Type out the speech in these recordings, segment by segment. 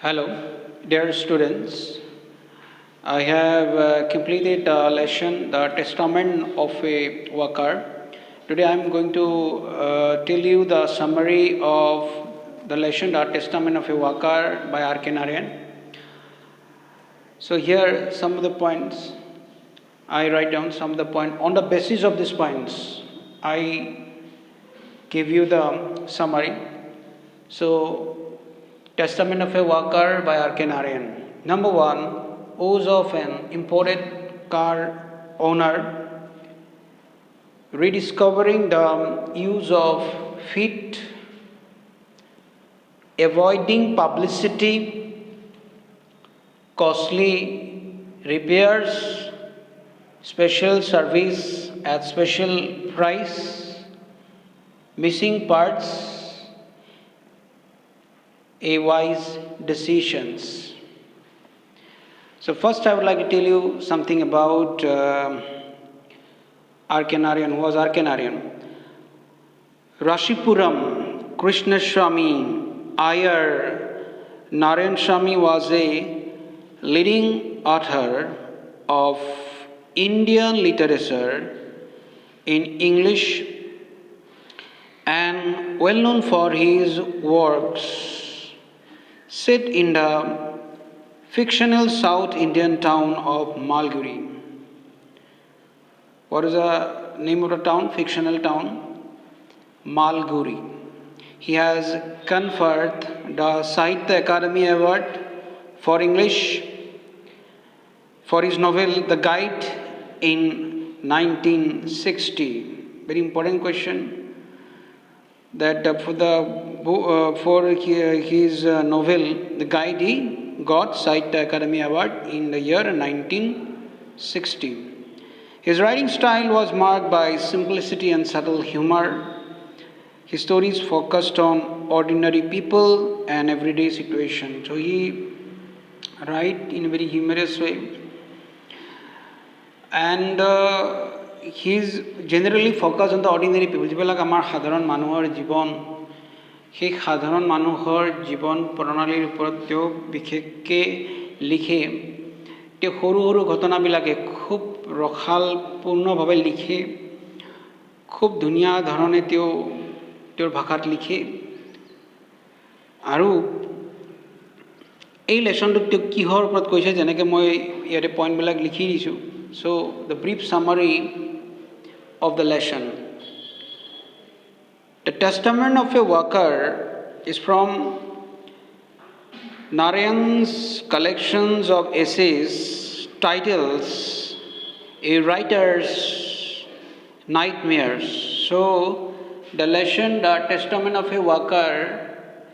Hello, dear students. I have completed the lesson, The Testament of a Worker. Today I am going to tell you the summary of the lesson, The Testament of a Worker by R.K. Narayan. So here some of the points, I write down some of the points. On the basis of these points, I give you the summary. So, Testament of a Worker by R.K. Narayan. Number one, Oath of an Imported Car Owner, rediscovering the use of feet, avoiding publicity, costly repairs, special service at special price, missing parts, a wise decisions. So first I would like to tell you something about R.K. Narayan. Who was R.K. Narayan? Rashipuram Krishnaswamy Iyer Narayan Swamy was a leading author of Indian literature in English and well known for his works set in the fictional South Indian town of Malguri. What is the name of the town? Fictional town? Malguri. He has conferred the Sahitya Akademi Award for English for his novel The Guide in 1960. Very important question. That for his novel The Guide, he got Sahitya Akademi Award in the year 1960. His writing style was marked by simplicity and subtle humor. His stories focused on ordinary people and everyday situations. So he write in a very humorous way, and he's generally focused on the ordinary people. যিবিলাক আমাৰ সাধাৰণ মানুহৰ জীৱন, সেই সাধাৰণ মানুহৰ জীৱন প্ৰণালীৰ ওপৰত তেওঁ বিশেষকৈ লিখে। তেওঁ সৰু সৰু ঘটনাবিলাকে খুব ৰসালপূৰ্ণভাৱে লিখে, খুব ধুনীয়া ধৰণে তেওঁৰ ভাষাত লিখে। আৰু এই লেচনটোত তেওঁ কিহৰ ওপৰত কৈছে, যেনেকৈ মই ইয়াতে পইণ্টবিলাক লিখি দিছোঁ। So the brief summary of the lesson. The Testament of a Worker is from Narayan's collections of essays titles A Writer's Nightmares. So the lesson, The Testament of a Worker,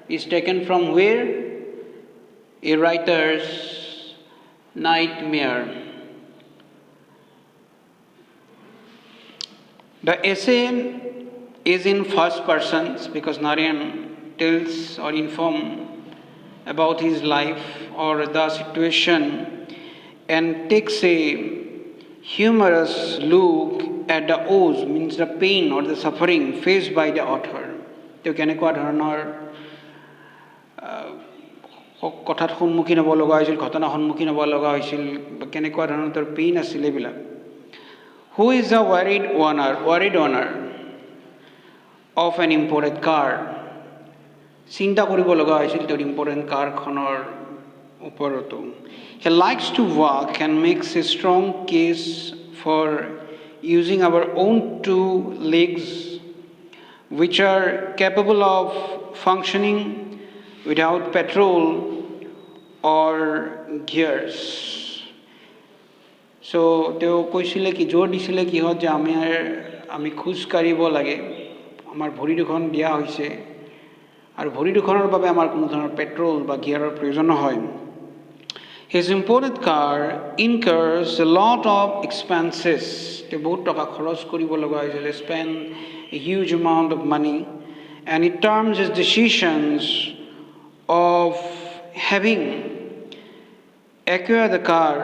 is taken from where? A Writer's Nightmare. The essay is in first person because Narayan tells or informs about his life or the situation and takes a humorous look at the woes, means the pain or the suffering faced by the author. তেওঁ কেনেকুৱা ধৰণৰ কথাত সন্মুখীন হ'ব লগা হৈছিল, ঘটনা সন্মুখীন হ'ব লগা হৈছিল, কেনেকুৱা ধৰণৰ তেওঁৰ পেইন আছিল এইবিলাক। Who is a worried owner of an imported car? চিন্তা কৰিব লগা হৈছিল তেওঁৰ ইম্পৰ্টেণ্ট কাৰখনৰ ওপৰতো। He likes to walk and makes a strong case for using our own two legs, which are capable of functioning without petrol or gears. So তেওঁ কৈছিলে কি, জোৰ দিছিলে কিহত, যে আমি খোজ কাঢ়িব লাগে, আমাৰ ভৰি দুখন দিয়া হৈছে আৰু ভৰি দুখনৰ বাবে আমাৰ কোনো ধৰণৰ পেট্ৰল বা গিয়াৰৰ প্ৰয়োজন নহয়। His imported car incurs a lot of expenses. তেওঁ বহুত টকা খৰচ কৰিব লগা হৈছিল, spend a huge amount of money, and it terms his decisions of having acquired the car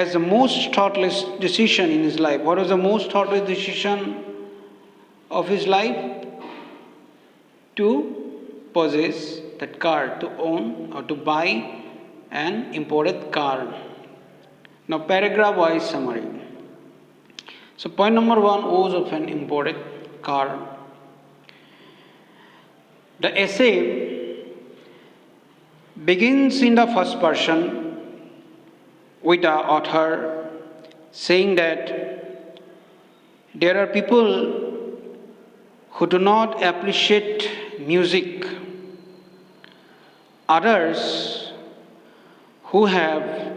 as the most thoughtless decision in his life. What was the most thoughtless decision of his life? To possess that car, to own or to buy an imported car. Now, paragraph wise summary. So, point number one, woes of an imported car. The essay begins in the first person with the author saying that there are people who do not appreciate music, others who have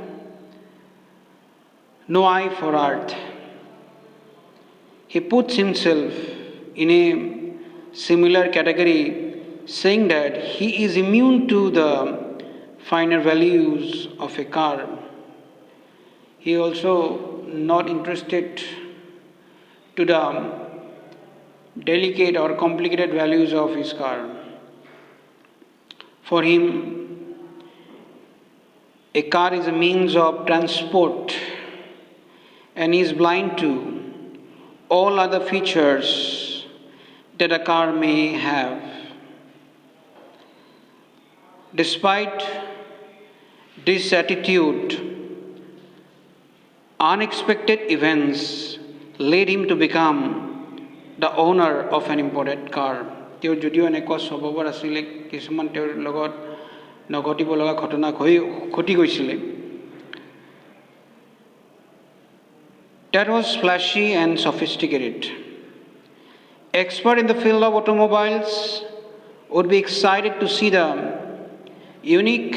no eye for art. He puts himself in a similar category, saying that he is immune to the finer values of a car. He also not interested to the delicate or complicated values of his car. For him, a car is a means of transport, and he is blind to all other features that a car may have. Despite this attitude, unexpected events led him to become the owner of an imported car. তেওঁৰ যদিও এনেকুৱা স্বভাৱৰ আছিলে, কিছুমান তেওঁৰ লগত নঘটিব লগা ঘটনা ঘটি গৈছিলে. That was flashy and sophisticated. Expert in the field of automobiles would be excited to see the unique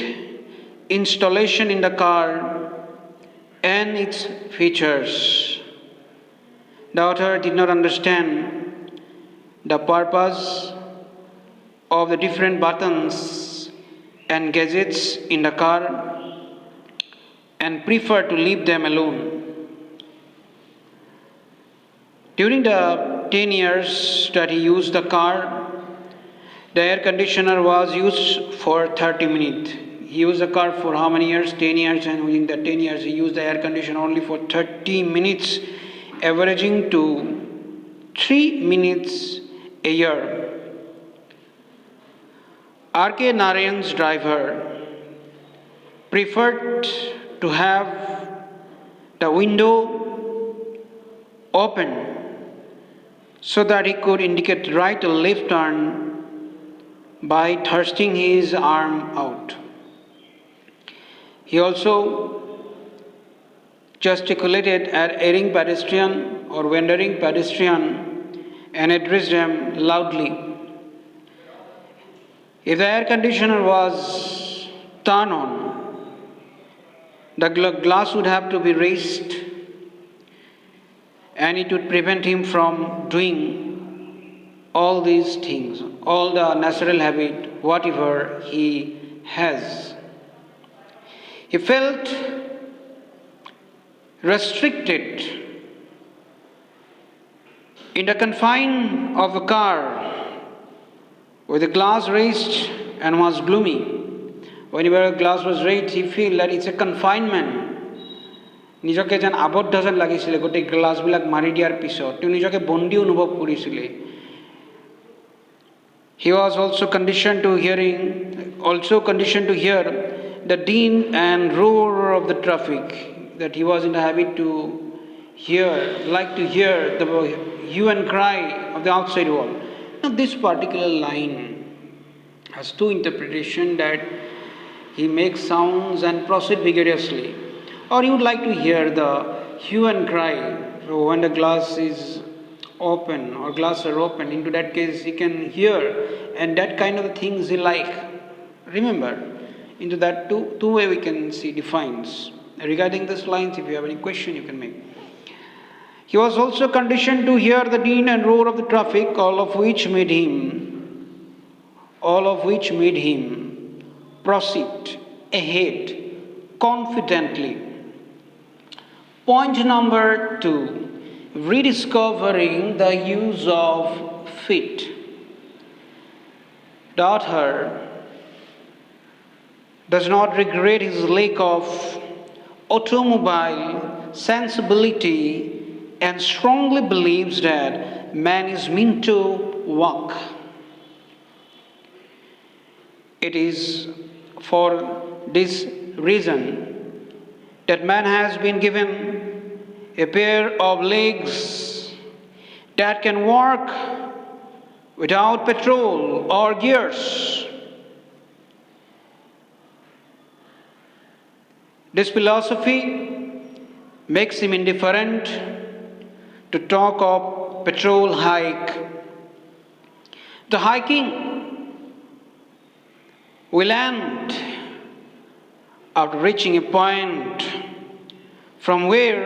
installation in the car and its features. The author did not understand the purpose of the different buttons and gadgets in the car and preferred to leave them alone. During the 10 years that he used the car, the air conditioner was used for 30 minutes. He used the car for how many years? 10 years, and within the 10 years he used the air conditioner only for 30 minutes, averaging to 3 minutes a year. R.K. Narayan's driver preferred to have the window open so that he could indicate right or left turn by thrusting his arm out. He also gesticulated at erring pedestrian or wandering pedestrian and addressed them loudly. If the air conditioner was turned on, the glass would have to be raised, and it would prevent him from doing all these things, all the natural habit, whatever he has. He felt restricted in the confine of a car with the glass raised and was gloomy. Whenever the glass was raised, he felt that it's a confinement. নিজকে যেন আবদ্ধ যেন লাগিছিলে গোটেই গ্লাছবিলাক মাৰি দিয়াৰ পিছত তেওঁ নিজকে বন্দী অনুভৱ কৰিছিলে. He was also conditioned to hear the din and roar of the traffic, that he was in the habit to hear the hue and cry of the outside world. Now this particular line has two interpretations, that he makes sounds and proceed vigorously, or you would like to hear the hue and cry when the glass is open or glass are open. Into that case he can hear, and that kind of things he like. Remember, into that two way we can see defines. Regarding these lines, if you have any question you can make. He was also conditioned to hear the din and roar of the traffic, all of which made him proceed ahead confidently. Point number 2, rediscovering the use of feet. The author does not regret his lack of automobile sensibility and strongly believes that man is meant to walk. It is for this reason that man has been given a pair of legs that can work without petrol or gears. This philosophy makes him indifferent to talk of petrol hike. The hiking will end after reaching a point from where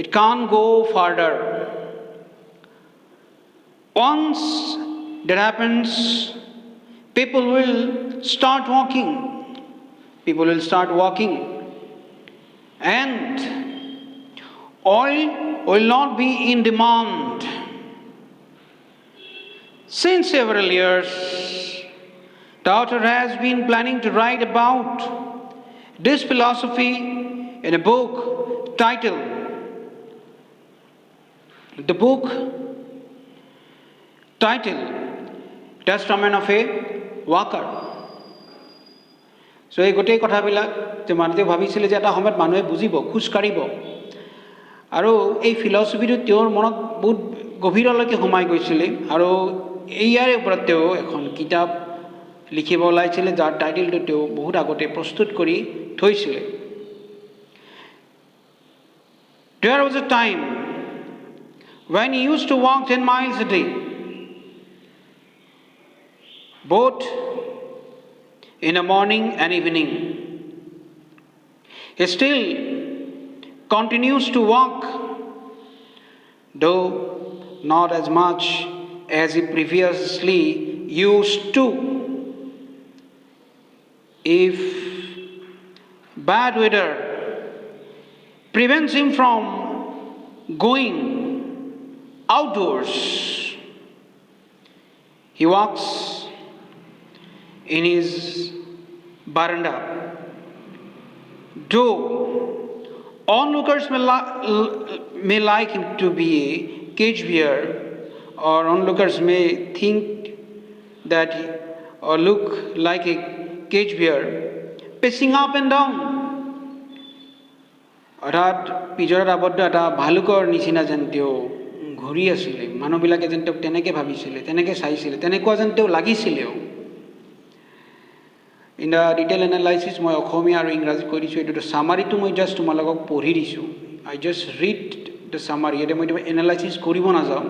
it can't go further. Once that happens, people will start walking. People will start walking. And oil will not be in demand. Since several years, the author has been planning to write about this philosophy in a book titled, Testament of a Walker. So এই গোটেই কথাবিলাক যে মানুহে ভাবিছিলে যে এটা সময়ত মানুহে বুজিব, খোজ কাঢ়িব, আৰু এই ফিলচফিটো তেওঁৰ মনত বহুত গভীৰলৈকে সোমাই গৈছিলে, আৰু ইয়াৰ ওপৰত তেওঁ এখন কিতাপ লিখিব ওলাইছিলে যাৰ টাইটেলটো তেওঁ বহুত আগতে প্ৰস্তুত কৰি থৈছিলে. There was a time when he used to walk 10 miles a day, both in the morning and evening. He still continues to walk, though not as much as he previously used to. If bad weather prevents him from going outdoors, he walks in his veranda. Though onlookers may like him to be a cage bear, or onlookers may think that or look like a cage bear pacing up and down. অৰ্থাৎ পিজৰাত আবদ্ধ এটা ভালুকৰ নিচিনা যেন তেওঁ ঘূৰি আছিলে, মানুহবিলাকে যেন তেওঁক তেনেকৈ ভাবিছিলে, তেনেকৈ চাইছিলে, তেনেকুৱা যেন তেওঁ লাগিছিলেও. ইন দ্য ডিটেইল এনালাইচিছ মই অসমীয়া আৰু ইংৰাজী কৈ দিছোঁ, এইটো চামাৰীটো মই জাষ্ট তোমালোকক পঢ়ি দিছোঁ. I just read the summary. এতিয়া মই এনালাইচিছ কৰিব নাযাওঁ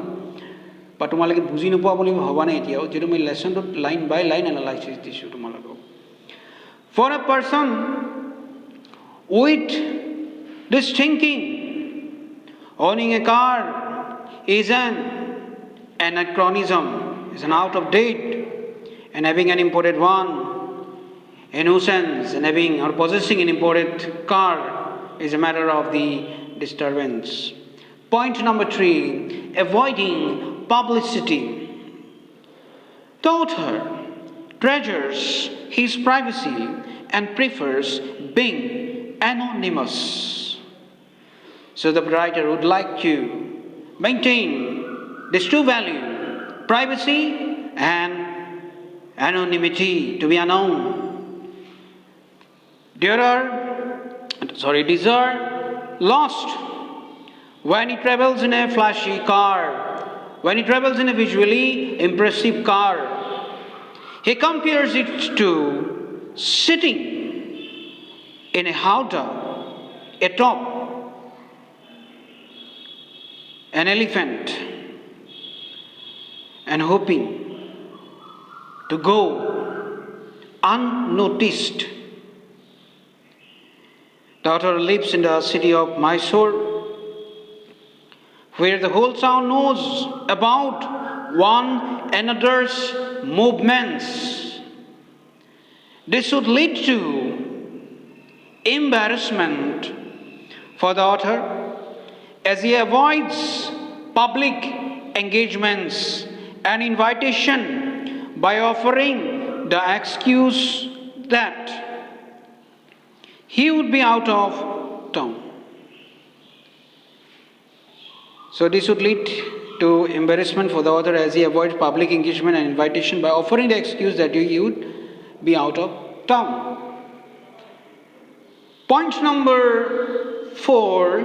বা তোমালোকে বুজি নোপোৱা বুলি ভবা নাই এতিয়াও, যিহেতু মই লেচনটোত লাইন বাই লাইন এনালাইচিছ দিছোঁ তোমালোকক. For a person with this thinking, owning a car is an anachronism, is an out of date, and having an imported one, a nuisance, and having or possessing an imported car is a matter of the disturbance. Point number 3, avoiding publicity. The author treasures his privacy and prefers being anonymous. So the writer would like to maintain these two values, privacy and anonymity, to be unknown. These are lost when he travels in a flashy car, when he travels in a visually impressive car. He compares it to sitting in a howdah atop an elephant and hoping to go unnoticed. The author lives in the city of Mysore, where the whole town knows about one another's movements. This would lead to embarrassment for the author as he avoids public engagements and invitation by offering the excuse that he would be out of town. So this would lead to embarrassment for the author as he avoids public engagement and invitation by offering the excuse that he would be out of town. Point number 4,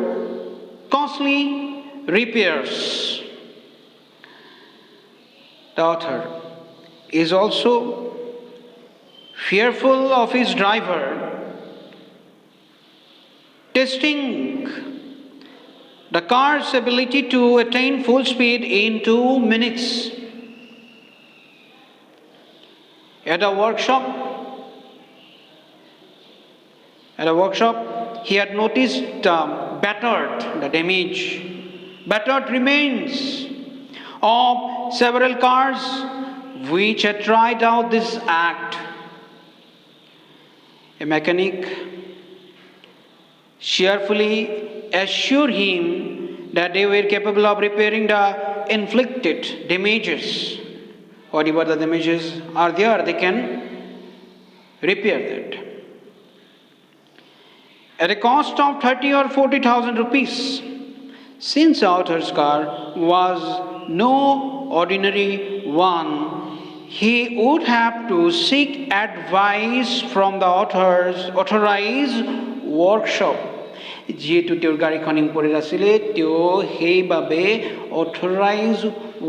costly repairs. The author is also fearful of his driver testing the car's ability to attain full speed in 2 minutes. At a workshop, he had noticed the battered remains of several cars which had tried out this act. A mechanic cheerfully assured him that they were capable of repairing the inflicted damages. Whatever the damages are there, they can repair that. At a cost of 30 or 40,000 rupees, since the author's car was no ordinary one, he would have to seek advice from the author's authorized workshop. যিহেতু তেওঁৰ গাড়ীখন imported আছিলে, তেওঁ সেইবাবে authorise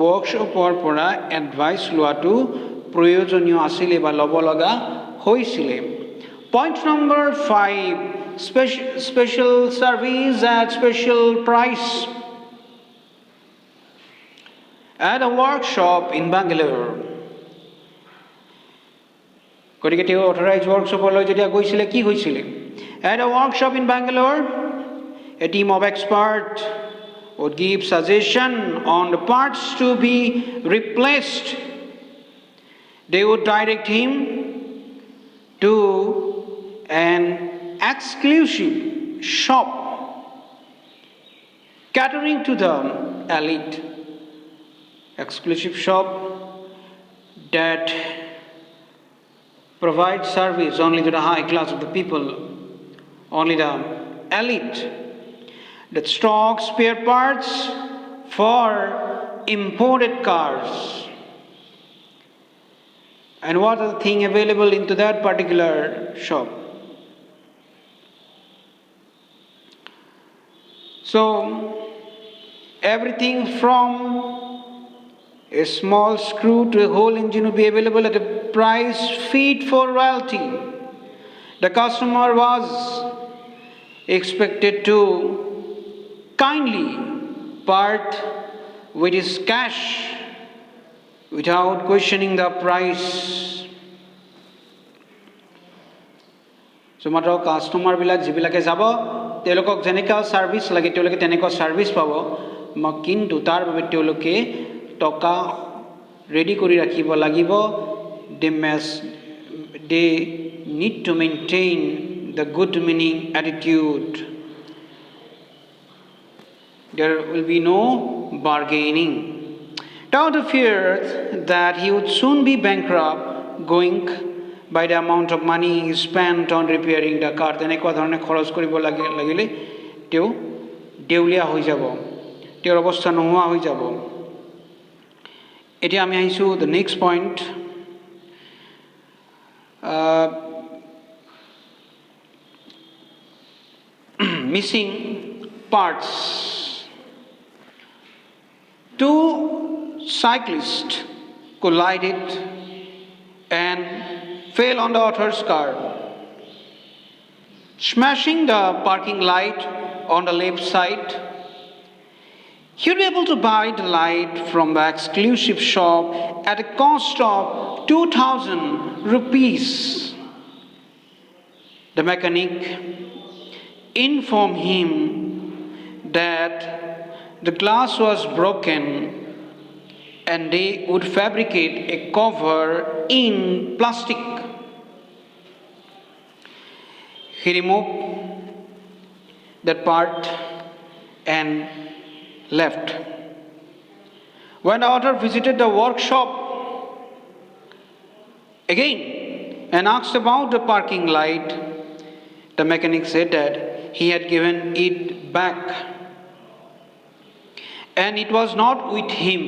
ৱৰ্কশ্বপৰ পৰা advice লোৱাটো প্ৰয়োজনীয় আছিলে বা ল'ব লগা হৈছিলে। Point number 5, special service at special price. At a workshop in Bangalore. গতিকে তেওঁ অথৰাইজ ৱৰ্কশ্বপলৈ যেতিয়া গৈছিলে, কি হৈছিলে? At a workshop in Bangalore, a team of experts would give suggestion on the parts to be replaced. They would direct him to an exclusive shop catering to the elite. Exclusive shop that provides service only to the high class of the people, only the elite, that stocks spare parts for imported cars. And what are the things available into that particular shop? So, everything from a small screw to a whole engine will be available at a price fit for royalty. The customer was expected to kindly part with his cash without questioning the price. So মাত্ৰ কাষ্টমাৰবিলাক যিবিলাকে যাব, তেওঁলোকক যেনেকুৱা service লাগে তেওঁলোকে তেনেকুৱা service পাব, কিন্তু তাৰ বাবে তেওঁলোকে টকা ৰেডি কৰি ৰাখিব লাগিব। They need to maintain the good meaning attitude. There will be no bargaining. Daughter feared that he would soon be bankrupt, going by the amount of money he spent on repairing the car. তেনেকুৱা ধৰণে খৰচ কৰিব লাগিলে তেওঁ দেউলীয়া হৈ যাব, তেওঁৰ অৱস্থা নোহোৱা হৈ যাব। এতিয়া আমি আহিছোঁ the next point. Missing parts. 2 cyclists collided and fell on the author's car, smashing the parking light on the left side. He'll be able to buy the light from the exclusive shop at a cost of 2,000 rupees. The mechanic informed him that the glass was broken and they would fabricate a cover in plastic. He removed that part and left. When the author visited the workshop again and asked about the parking light, the mechanic said that he had given it back and it was not with him.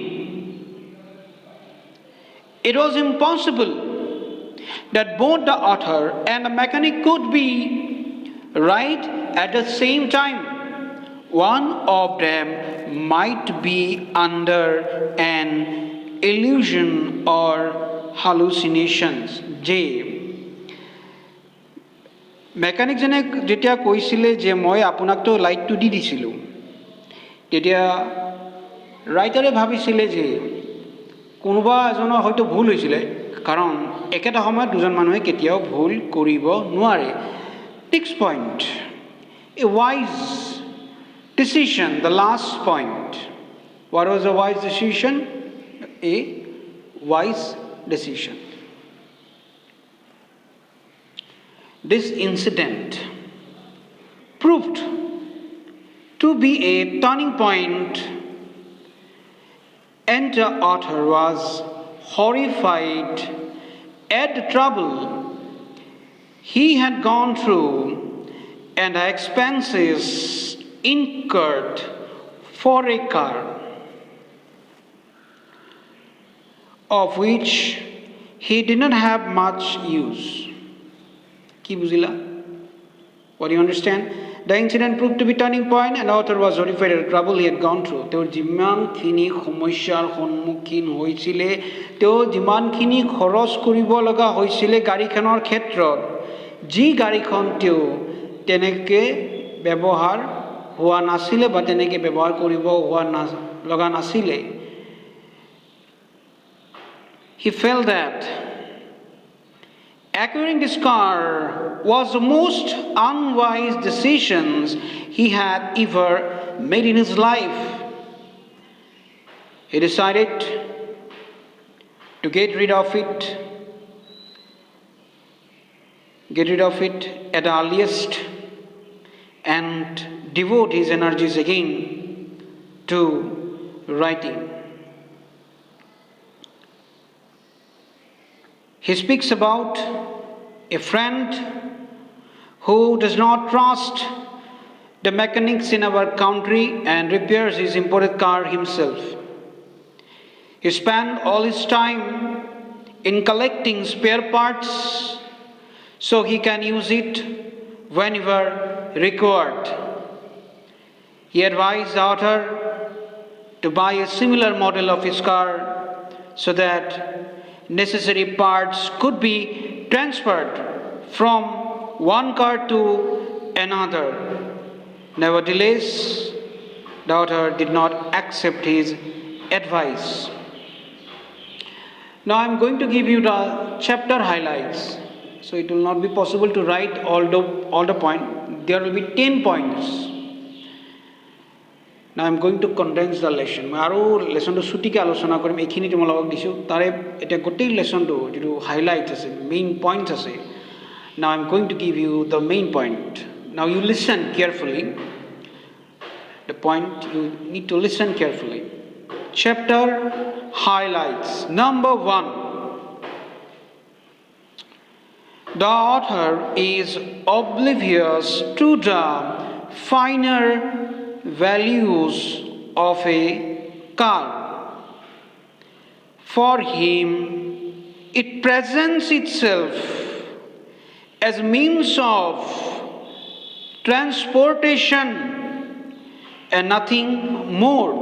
It was impossible that both the author and the mechanic could be right at the same time. One of them might be under an illusion or hallucinations. J. মেকানিকজনে যেতিয়া কৈছিলে যে মই আপোনাকতো লাইটটো দি দিছিলোঁ, তেতিয়া ৰাইটাৰে ভাবিছিলে যে কোনোবা এজনৰ হয়তো ভুল হৈছিলে, কাৰণ একেটা সময়ত দুজন মানুহে কেতিয়াও ভুল কৰিব নোৱাৰে। Next point, a wise decision, the last point. What was a wise decision? A wise decision. This incident proved to be a turning point, and the author was horrified at the trouble he had gone through and the expenses incurred for a car of which he did not have much use. Ki buzila? What do you understand? The incident proved to be turning point, and the author was horrified at the trouble he had gone through. তেওঁ যিমানখিনি সমস্যাৰ সন্মুখীন হৈছিলে, তেওঁ যিমানখিনি খৰচ কৰিব লগা হৈছিলে গাড়ীখনৰ ক্ষেত্ৰত, যি গাড়ীখন তেওঁ তেনেকৈ ব্যৱহাৰ হোৱা নাছিলে বা তেনেকৈ ব্যৱহাৰ কৰিব লগা নাছিলে, he felt that acquiring this car was the most unwise decisions he had ever made in his life. He decided to get rid of it at the earliest and devote his energies again to writing. He speaks about a friend who does not trust the mechanics in our country and repairs his imported car himself. He spent all his time in collecting spare parts so he can use it whenever required. He advised the author to buy a similar model of his car so that necessary parts could be transferred from one car to another. Nevertheless, the author did not accept his advice. Now I am going to give you the chapter highlights. So it will not be possible to write all the points. There will be 10 points. Now I am going to condense the lesson. মই আৰু লেসনটো ছুটিকৈ আলোচনা কৰিম, এইখিনি তোমালোকক দিছোঁ। তাৰে এতিয়া গোটেই লেসনটো যিটো হাইলাইট আছে, মেইন পইণ্টছ আছে। Now I am going to give you the main point. Now you listen carefully. The point, you need to listen carefully. Chapter highlights. Number 1. The author is oblivious to the finer values of a car. For him, it presents itself as a means of transportation and nothing more.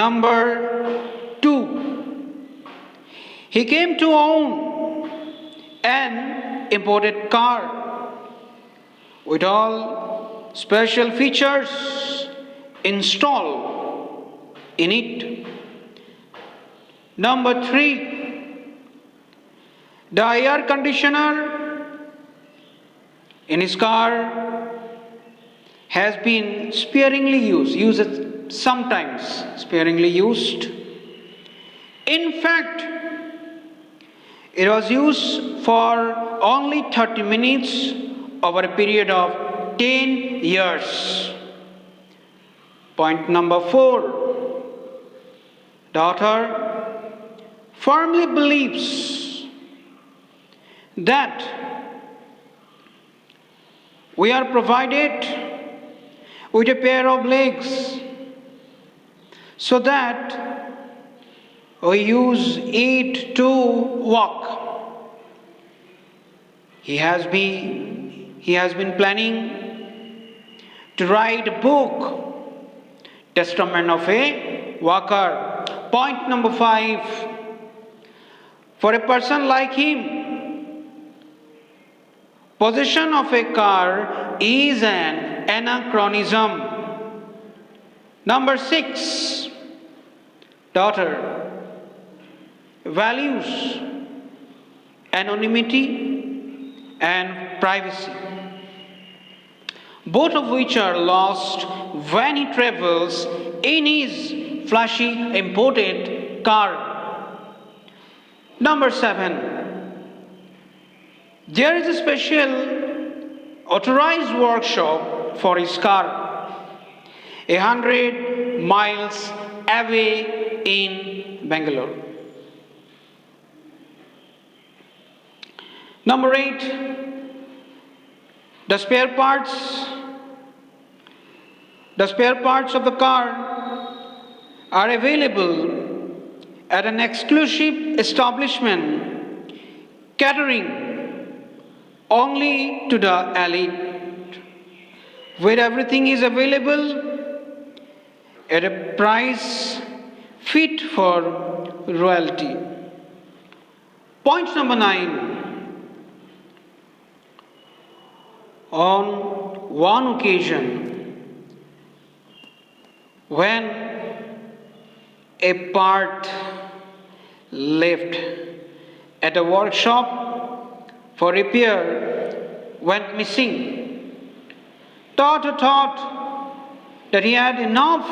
Number 2, he came to own an imported car with all special features installed in it. Number 3, the air conditioner in his car has been sparingly used, sometimes sparingly used. In fact, it was used for only 30 minutes over a period of 10 years. Point number 4. The author firmly believes that we are provided with a pair of legs so that We use it to walk. He has been planning to write a book, Testament of a Walker. Point number 5. For a person like him, possession of a car is an anachronism. Number 6. Daughter values anonymity and privacy, both of which are lost when he travels in his flashy imported car. Number 7. There is a special authorized workshop for his car 100 miles away in Bangalore. Number 8. The spare parts of the car are available at an exclusive establishment catering only to the elite, where everything is available at a price fit for royalty. Point number 9. On one occasion, when a part left at a workshop for repair went missing, thought that he had enough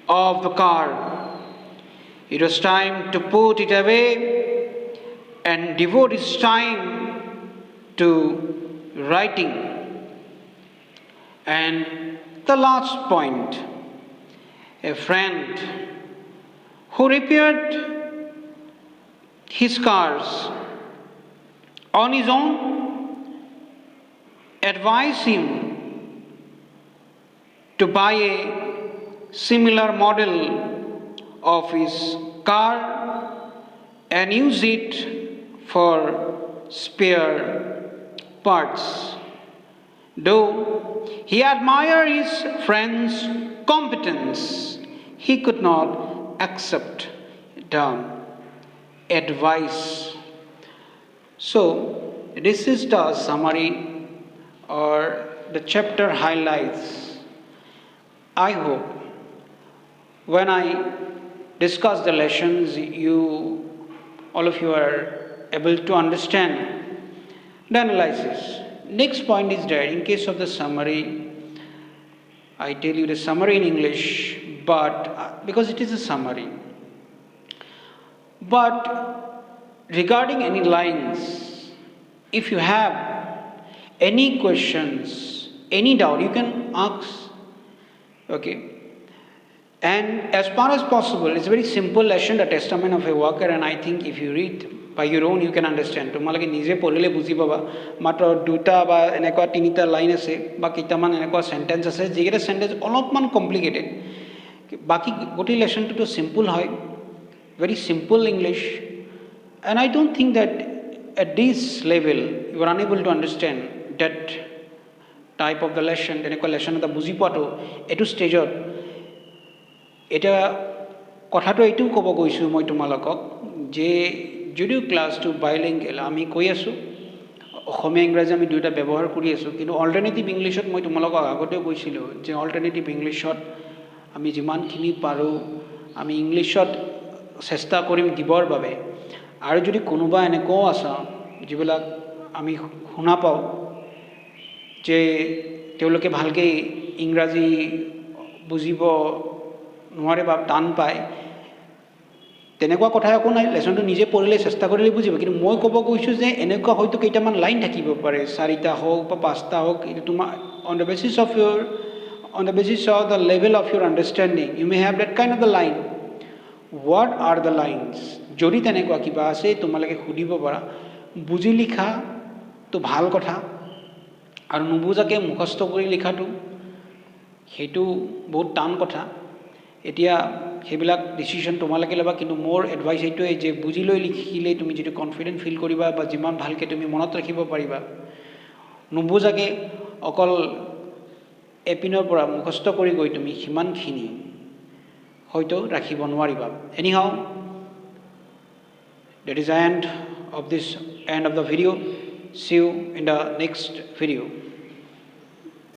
of the car. It was time to put it away and devote his time to writing. And the last point, a friend who repaired his cars on his own advised him to buy a similar model of his car and use it for spare parts. Though he admired his friend's competence, he could not accept the advice. So, this is the summary or the chapter highlights. I hope when I discuss the lessons, all of you are able to understand the analysis. Next point is that in case of the summary, I tell you the summary in English, but because it is a summary. But regarding any lines, if you have any questions, any doubt, you can ask. Okay. And as far as possible, it's a very simple lesson, the Testament of a Worker, and I think if you read by your own, you can understand. তোমালোকে নিজে পঢ়িলে বুজি পাবা মাত্ৰ দুটা বা এনেকুৱা তিনিটা লাইন আছে বা কেইটামান এনেকুৱা সেন্টেন্স আছে যিকেইটা সেন্টেন্স অলপমান কমপ্লিকেটেড বাকি গোটেই লেসনটো সিম্পল হয় very simple English, and I don't think that at this level you are unable to understand that type of the lesson এনেকুৱা lesson এটা বুজি পোৱাটো এইটো ষ্টেজত এটা কথাটো এইটো ক'ব গৈছোঁ মই তোমালোকক যে যদিও ক্লাছ টু বাইলিংগুৱেল আমি কৈ আছোঁ অসমীয়া ইংৰাজী আমি দুয়োটা ব্যৱহাৰ কৰি আছোঁ কিন্তু অল্টাৰনেটিভ ইংলিছত মই তোমালোকক আগতেও কৈছিলোঁ যে অল্টাৰনেটিভ ইংলিছত আমি যিমানখিনি পাৰোঁ আমি ইংলিছত চেষ্টা কৰিম দিবৰ বাবে আৰু যদি কোনোবা এনেকুৱাও আছে যিবিলাক আমি শুনা পাওঁ যে তেওঁলোকে ভালকৈ ইংৰাজী বুজিব নোৱাৰে বা টান পায় তেনেকুৱা কথা একো নাই লেসনটো নিজে পঢ়িলে চেষ্টা কৰিলে বুজিব কিন্তু মই ক'ব গৈছোঁ যে এনেকুৱা হয়তো কেইটামান লাইন থাকিব পাৰে চাৰিটা হওক বা পাঁচটা হওক কিন্তু তোমাৰ on the basis of the level of your understanding you may have that kind of the line. What are the lines? যদি তেনেকুৱা কিবা আছে তোমালোকে সুধিব পাৰা বুজি লিখা তো ভাল কথা আৰু নুবুজাকে মুখস্থ কৰি লিখাটো সেইটো বহুত টান কথা এতিয়া সেইবিলাক ডিচিশ্যন তোমালোকে ল'বা কিন্তু মোৰ এডভাইচ এইটোৱে যে বুজি লৈ লিখিলে তুমি যিটো কনফিডেন্ট ফিল কৰিবা বা যিমান ভালকৈ তুমি মনত ৰাখিব পাৰিবা নুবুজাকে অকল এপিনৰ পৰা মুখস্থ কৰি গৈ তুমি সিমানখিনি হয়তো ৰাখিব নোৱাৰিবা anyhow that is the end of the video see you in the next video